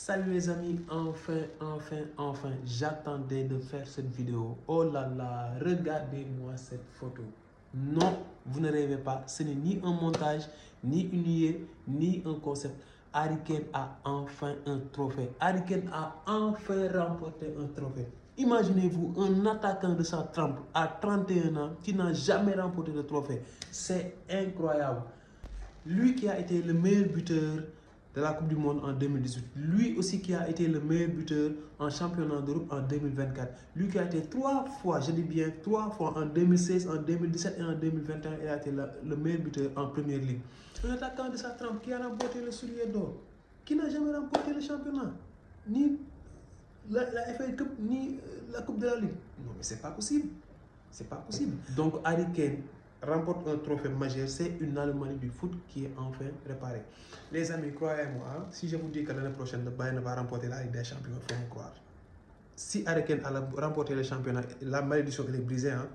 Salut les amis, enfin, j'attendais de faire cette vidéo. Oh là là, regardez-moi cette photo. Non, vous ne rêvez pas, ce n'est ni un montage, ni une IA, ni un concept. Harry Kane a enfin un trophée. Harry Kane a enfin remporté un trophée. Imaginez-vous un attaquant de sa trempe à 31 ans qui n'a jamais remporté de trophée. C'est incroyable. Lui qui a été le meilleur buteur de la Coupe du Monde en 2018. Lui aussi qui a été le meilleur buteur en championnat d'Europe en 2024. Lui qui a été 3 fois, je dis bien 3 fois en 2016, en 2017 et en 2021, il a été le meilleur buteur en Première Ligue. Un attaquant de sa trempe qui a remporté le soulier d'or, qui n'a jamais remporté le championnat, ni la FA Cup, ni la Coupe de la Ligue. Non mais c'est pas possible. C'est pas possible. Donc Harry Kane remporte un trophée majeur, c'est une anomalie du foot qui est enfin réparée. Les amis, croyez-moi, si je vous dis que l'année prochaine, le Bayern va remporter la Ligue des Champions, il faut me croire. Si Harry Kane a remporté le championnat, la malédiction est brisée, hein.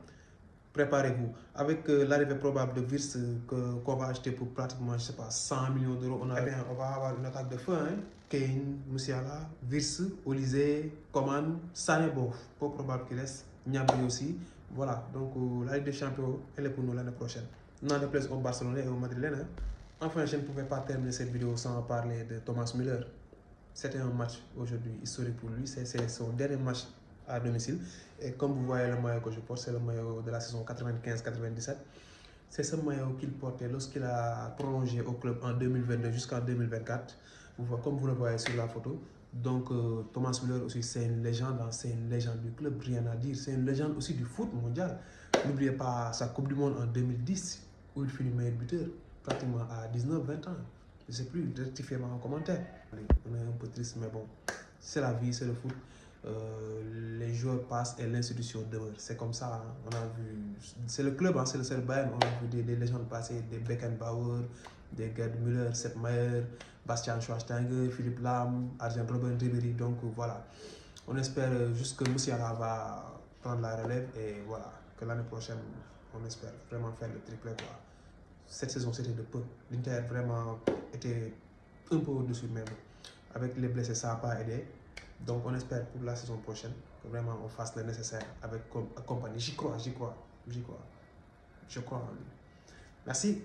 Préparez-vous. Avec l'arrivée probable de Wirtz qu'on va acheter pour pratiquement, je sais pas, 100 millions d'euros, on va avoir une attaque de feu, hein. Kane, Musiala, Wirtz, Olise, Coman, Sané, bon, peu probable qu'il laisse, Gnabry aussi. Voilà, donc la Ligue des Champions, elle est pour nous l'année prochaine. N'en déplaise aux Barcelonais et aux Madrilènes. Hein. Enfin, je ne pouvais pas terminer cette vidéo sans parler de Thomas Müller. C'était un match aujourd'hui historique pour lui. C'est son dernier match à domicile. Et comme vous voyez le maillot que je porte, c'est le maillot de la saison 95-97. C'est ce maillot qu'il portait lorsqu'il a prolongé au club en 2022 jusqu'en 2024. Comme vous le voyez sur la photo. Donc Thomas Müller aussi, c'est une légende du club, rien à dire. C'est une légende aussi du foot mondial. N'oubliez pas sa Coupe du Monde en 2010, où il finit meilleur buteur, pratiquement à 19-20 ans. Je ne sais plus, rectifiez-moi en commentaire. On est un peu triste, mais bon, c'est la vie, c'est le foot. Les joueurs passent et l'institution demeure. C'est comme ça, hein. On a vu, c'est le club, hein, c'est le Bayern. On a vu des légendes passer, des Beckenbauer, des Gerd Müller, Sepp Maier, Bastian Schweinsteiger, Philippe Lahm, Arjen Robben, Ribéry. Donc voilà, on espère juste que Musiala va prendre la relève et voilà, que l'année prochaine, on espère vraiment faire le triplé, quoi. Cette saison, c'était de peu. L'Inter vraiment était un peu au-dessus même. Avec les blessés, ça n'a pas aidé. Donc on espère pour la saison prochaine que vraiment on fasse le nécessaire avec compagnie. Je crois en lui. Merci.